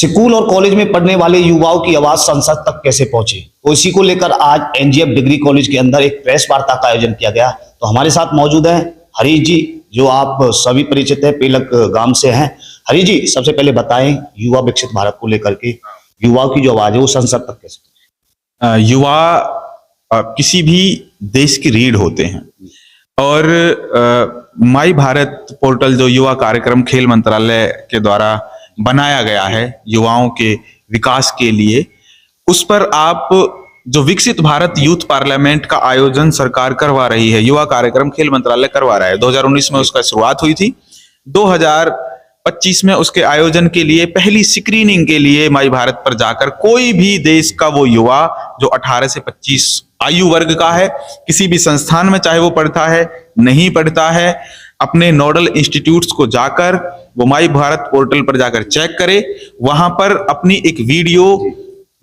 School और college में पढ़ने वाले युवाओं की आवाज संसद तक कैसे पहुंचे, तो इसी को लेकर आज एनजीएफ डिग्री कॉलेज के अंदर एक प्रेस वार्ता का आयोजन किया गया। तो हमारे साथ मौजूद हैं हरीश जी, जो आप सभी परिचित है, पेलक गांव से हैं। हरीश जी, सबसे पहले बताएं युवा विकसित भारत को लेकर के युवाओं की जो आवाज है वो संसद तक कैसे पहुंचे। युवा किसी भी देश की रीढ़ होते हैं और माई भारत पोर्टल जो युवा कार्यक्रम खेल मंत्रालय के द्वारा बनाया गया है युवाओं के विकास के लिए, उस पर आप जो विकसित भारत यूथ पार्लियामेंट का आयोजन सरकार करवा रही है, युवा कार्यक्रम खेल मंत्रालय करवा रहा है। 2019 में उसका शुरुआत हुई थी। 2025 में उसके आयोजन के लिए पहली स्क्रीनिंग के लिए माई भारत पर जाकर कोई भी देश का वो युवा जो 18 से 25 आयु वर्ग का है, किसी भी संस्थान में चाहे वो पढ़ता है नहीं पढ़ता है, अपने नोडल इंस्टीट्यूट्स को जाकर वो माई भारत पोर्टल पर जाकर चेक करे। वहां पर अपनी एक वीडियो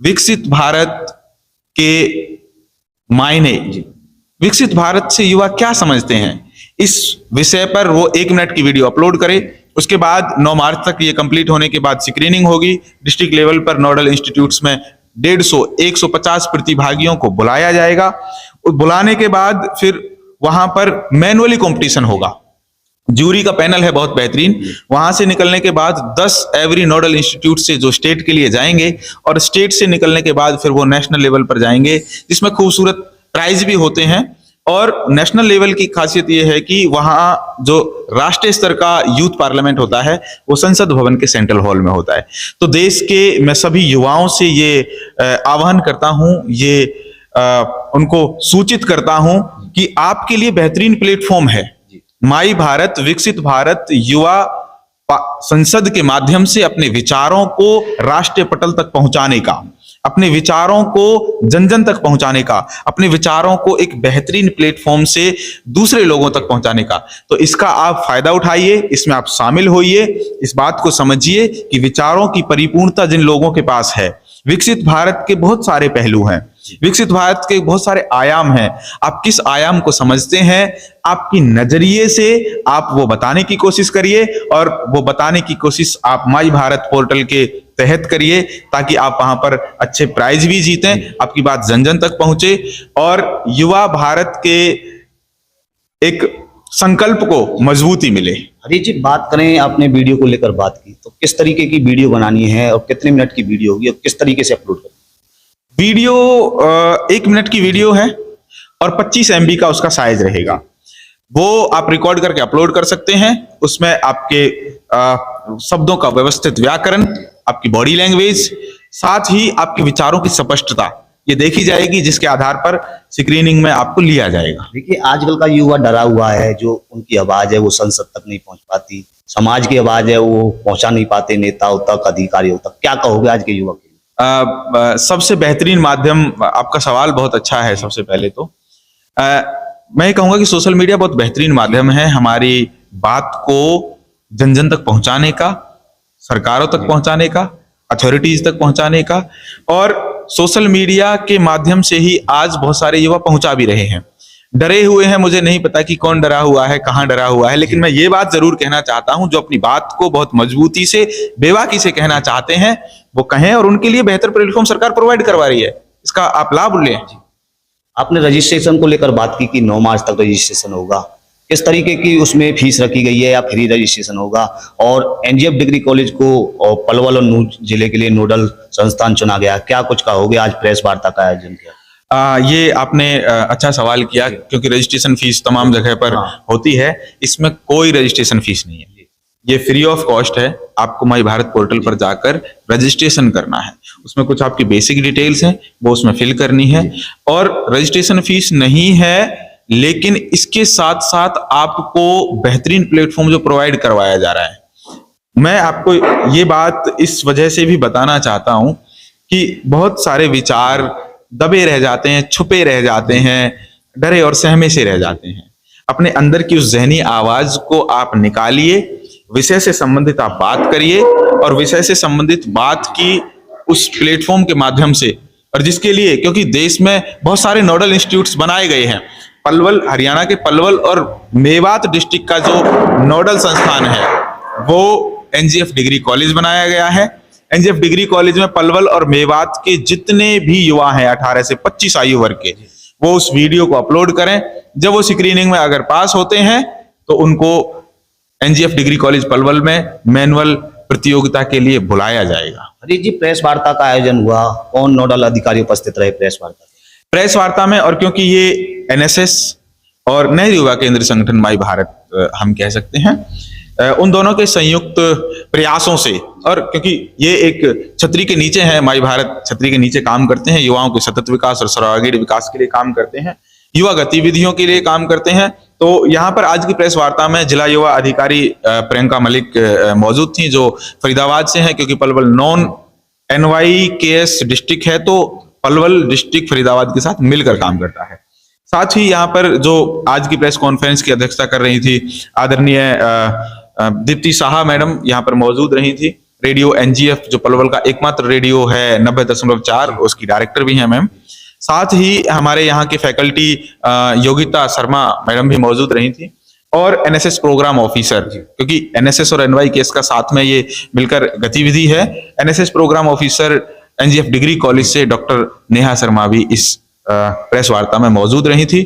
विकसित भारत के मायने, विकसित भारत से युवा क्या समझते हैं, इस विषय पर वो 1 मिनट की वीडियो अपलोड करे। उसके बाद 9 मार्च तक ये कंप्लीट होने के बाद स्क्रीनिंग होगी। डिस्ट्रिक्ट लेवल पर नोडल इंस्टीट्यूट्स में 150 प्रतिभागियों को बुलाया जाएगा। बुलाने के बाद फिर वहां पर मैनुअली कंपटीशन होगा। जूरी का पैनल है बहुत बेहतरीन। वहां से निकलने के बाद 10 एवरी नोडल इंस्टीट्यूट से जो स्टेट के लिए जाएंगे और स्टेट से निकलने के बाद फिर वो नेशनल लेवल पर जाएंगे, जिसमें खूबसूरत प्राइज भी होते हैं। और नेशनल लेवल की खासियत ये है कि वहां जो राष्ट्रीय स्तर का यूथ पार्लियामेंट होता है वो संसद भवन के सेंट्रल हॉल में होता है। तो देश के मैं सभी युवाओं से ये आह्वान करता हूं, ये उनको सूचित करता हूं कि आपके लिए बेहतरीन प्लेटफॉर्म है माई भारत विकसित भारत युवा संसद के माध्यम से अपने विचारों को राष्ट्रीय पटल तक पहुंचाने का, अपने विचारों को जन जन तक पहुंचाने का, अपने विचारों को एक बेहतरीन प्लेटफॉर्म से दूसरे लोगों तक पहुंचाने का। तो इसका आप फायदा उठाइए, इसमें आप शामिल होइए, इस बात को समझिए कि विचारों की परिपूर्णता जिन लोगों के पास है, विकसित भारत के बहुत सारे पहलू हैं, विकसित भारत के बहुत सारे आयाम हैं। आप किस आयाम को समझते हैं, आपकी नजरिए से आप वो बताने की कोशिश करिए और वो बताने की कोशिश आप माई भारत पोर्टल के तहत करिए, ताकि आप वहां पर अच्छे प्राइज भी जीतें, आपकी बात जन जन तक पहुंचे और युवा भारत के एक संकल्प को मजबूती मिले। हरीश जी, बात करें, आपने वीडियो को लेकर बात की, तो किस तरीके की वीडियो बनानी है और कितने मिनट की वीडियो होगी और किस तरीके से अपलोड करनी? वीडियो 1 मिनट की वीडियो है और 25 MB का उसका साइज रहेगा। वो आप रिकॉर्ड करके अपलोड कर सकते हैं। उसमें आपके शब्दों का व्यवस्थित व्याकरण, आपकी बॉडी लैंग्वेज, साथ ही आपके विचारों की स्पष्टता ये देखी जाएगी, जिसके आधार पर स्क्रीनिंग में आपको लिया जाएगा। देखिए, आजकल का युवा डरा हुआ है, जो उनकी आवाज है वो संसद तक नहीं पहुंच पाती, समाज की आवाज है वो पहुंचा नहीं पाते नेताओं तक, अधिकारियों तक। क्या कहोगे आज के युवा के? सबसे बेहतरीन माध्यम, आपका सवाल बहुत अच्छा है। सबसे पहले तो मैं कहूंगा कि सोशल मीडिया बहुत बेहतरीन माध्यम है हमारी बात को जन जन तक पहुंचाने का, सरकारों तक पहुंचाने का, अथॉरिटीज तक पहुंचाने का। और सोशल मीडिया के माध्यम से ही आज बहुत सारे युवा पहुंचा भी रहे हैं। डरे हुए हैं, मुझे नहीं पता कि कौन डरा हुआ है, कहां डरा हुआ है, लेकिन मैं ये बात जरूर कहना चाहता हूं, जो अपनी बात को बहुत मजबूती से, बेबाकी से कहना चाहते हैं वो कहें, और उनके लिए बेहतर प्लेटफॉर्म सरकार प्रोवाइड करवा रही है, इसका आप लाभ लें। आपने रजिस्ट्रेशन को लेकर बात की कि 9 मार्च तक रजिस्ट्रेशन होगा, किस तरीके की उसमें फीस रखी गई है या फ्री रजिस्ट्रेशन होगा? और एनजीएफ डिग्री कॉलेज को और पलवल और नूंह जिले के लिए नोडल संस्थान चुना गया, क्या कुछ कहोगे? आज प्रेस वार्ता का आयोजन किया। ये आपने अच्छा सवाल किया, क्योंकि रजिस्ट्रेशन फीस तमाम जगह पर होती है। इसमें कोई रजिस्ट्रेशन फीस नहीं है, ये फ्री ऑफ कॉस्ट है। आपको माई भारत पोर्टल पर जाकर रजिस्ट्रेशन करना है, उसमें कुछ आपकी बेसिक डिटेल्स हैं वो उसमें फिल करनी है, और रजिस्ट्रेशन फीस नहीं है। लेकिन इसके साथ साथ आपको बेहतरीन प्लेटफॉर्म जो प्रोवाइड करवाया जा रहा है, मैं आपको ये बात इस वजह से भी बताना चाहता हूं कि बहुत सारे विचार दबे रह जाते हैं, छुपे रह जाते हैं, डरे और सहमे से रह जाते हैं। अपने अंदर की उस जहनी आवाज को आप निकालिए, विषय से संबंधित आप बात करिए, और विषय से संबंधित बात की उस प्लेटफॉर्म के माध्यम से, और जिसके लिए, क्योंकि देश में बहुत सारे नोडल इंस्टीट्यूट्स बनाए गए हैं। पलवल, हरियाणा के पलवल और मेवात डिस्ट्रिक्ट का जो नोडल संस्थान है वो एनजीएफ डिग्री कॉलेज बनाया गया है। एनजीएफ डिग्री कॉलेज में पलवल और मेवात के जितने भी युवा हैं 18 से 25 आयु वर्ग के, वो उस वीडियो को अपलोड करें। जब वो स्क्रीनिंग में अगर पास होते हैं तो उनको एनजीएफ डिग्री कॉलेज पलवल में मैनुअल प्रतियोगिता के लिए बुलाया जाएगा। हरीश जी, प्रेस वार्ता का आयोजन हुआ, कौन नोडल अधिकारी उपस्थित रहे प्रेस वार्ता? प्रेस वार्ता में, और क्योंकि ये एनएसएस और नेहरू युवा केंद्र संगठन माई भारत हम कह सकते हैं, उन दोनों के संयुक्त प्रयासों से, और क्योंकि ये एक छतरी के नीचे है, माई भारत छतरी के नीचे काम करते हैं, युवाओं के सतत विकास और सर्वांगीण विकास के लिए काम करते हैं, युवा गतिविधियों के लिए काम करते हैं। तो यहाँ पर आज की प्रेस वार्ता में जिला युवा अधिकारी प्रियंका मलिक मौजूद थी, जो फरीदाबाद से हैं, क्योंकि पलवल नॉन NYKS डिस्ट्रिक्ट है, तो पलवल डिस्ट्रिक्ट फरीदाबाद के साथ मिलकर काम करता है। साथ ही यहाँ पर जो आज की प्रेस कॉन्फ्रेंस की अध्यक्षता कर रही थी आदरणीय दीप्ति साहा मैडम यहाँ पर मौजूद रही थी। रेडियो एनजीएफ जो पलवल का एकमात्र रेडियो है 90.4, उसकी डायरेक्टर भी हैं मैम। साथ ही हमारे यहाँ के फैकल्टी योगिता शर्मा मैडम भी मौजूद रही थी, और एनएसएस प्रोग्राम ऑफिसर, क्योंकि एनएसएस और NYKS का साथ में ये मिलकर गतिविधि है। NSS programme officer NGF degree college से डॉक्टर नेहा शर्मा भी इस प्रेस वार्ता में मौजूद रही थी।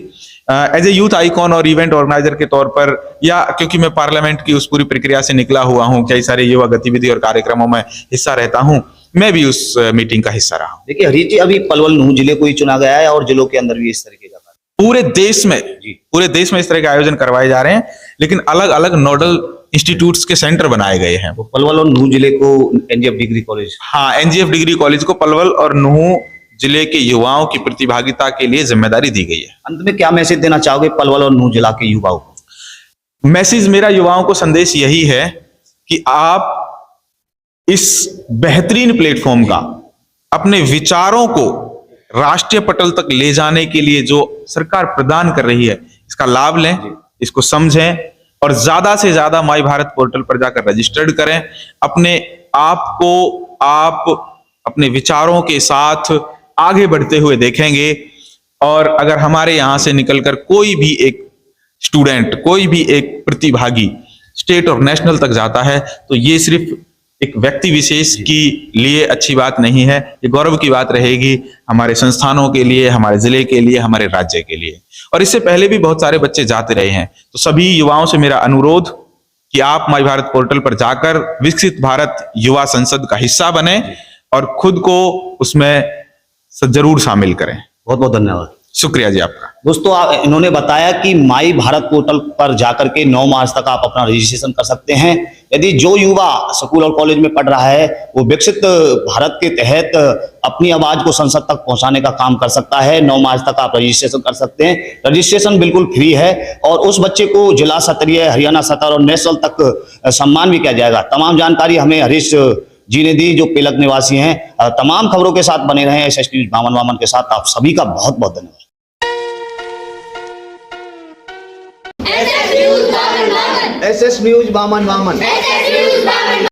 एज ए यूथ आइकॉन और इवेंट ऑर्गेनाइजर के तौर पर, या क्योंकि मैं पार्लियामेंट की उस पूरी प्रक्रिया से निकला हुआ हूं, कई सारे युवा गतिविधि और कार्यक्रमों में हिस्सा रहता हूं, मैं भी उस मीटिंग का हिस्सा रहा हूं। देखिए हरीश जी, अभी पलवल नूह जिले को ही चुना गया है और जिलों के अंदर भी इस तरीके का पूरे देश में इस तरह के आयोजन करवाए जा रहे हैं, लेकिन अलग अलग नोडल इंस्टीट्यूट्स के सेंटर बनाए गए हैं। तो पलवल और नूह जिले को एनजीएफ डिग्री कॉलेज, हाँ, एनजीएफ डिग्री कॉलेज को पलवल और नूह जिले के युवाओं की प्रतिभागिता के लिए जिम्मेदारी दी गई है। अंत में क्या मैसेज देना चाहोगे पलवल और नूह जिला के युवाओं को? मैसेज मेरा युवाओं को संदेश यही है कि आप इस बेहतरीन प्लेटफॉर्म का अपने विचारों को राष्ट्रीय पटल तक ले जाने के लिए जो सरकार प्रदान कर रही है, इसका लाभ लें, इसको समझें, और ज्यादा से ज्यादा माई भारत पोर्टल पर जाकर रजिस्टर्ड करें। अपने आप को आप अपने विचारों के साथ आगे बढ़ते हुए देखेंगे, और अगर हमारे यहां से निकलकर कोई भी एक स्टूडेंट, कोई भी एक प्रतिभागी स्टेट और नेशनल तक जाता है, तो ये सिर्फ एक व्यक्ति विशेष की लिए अच्छी बात नहीं है, ये गौरव की बात रहेगी हमारे संस्थानों के लिए, हमारे जिले के लिए, हमारे राज्य के लिए। और इससे पहले भी बहुत सारे बच्चे जाते रहे हैं। तो सभी युवाओं से मेरा अनुरोध कि आप माई भारत पोर्टल पर जाकर विकसित भारत युवा संसद का हिस्सा बने और खुद को उसमें जरूर शामिल करें। बहुत बहुत धन्यवाद। शुक्रिया जी आपका। दोस्तों, इन्होंने बताया कि माई भारत पोर्टल पर जाकर के 9 मार्च तक आप अपना रजिस्ट्रेशन कर सकते हैं। यदि जो युवा स्कूल और कॉलेज में पढ़ रहा है वो विकसित भारत के तहत अपनी आवाज को संसद तक पहुंचाने का काम कर सकता है, 9 मार्च तक आप रजिस्ट्रेशन कर सकते हैं। रजिस्ट्रेशन बिल्कुल फ्री है, और उस बच्चे को जिला स्तरीय, हरियाणा सतर और नेशनल तक सम्मान भी किया जाएगा। तमाम जानकारी हमें हरीश जी ने दी, जो पेलक निवासी हैं। तमाम खबरों के साथ बने रहे SS न्यूज बामन वामन के साथ। आप सभी का बहुत बहुत धन्यवाद। SS न्यूज बामन वामन।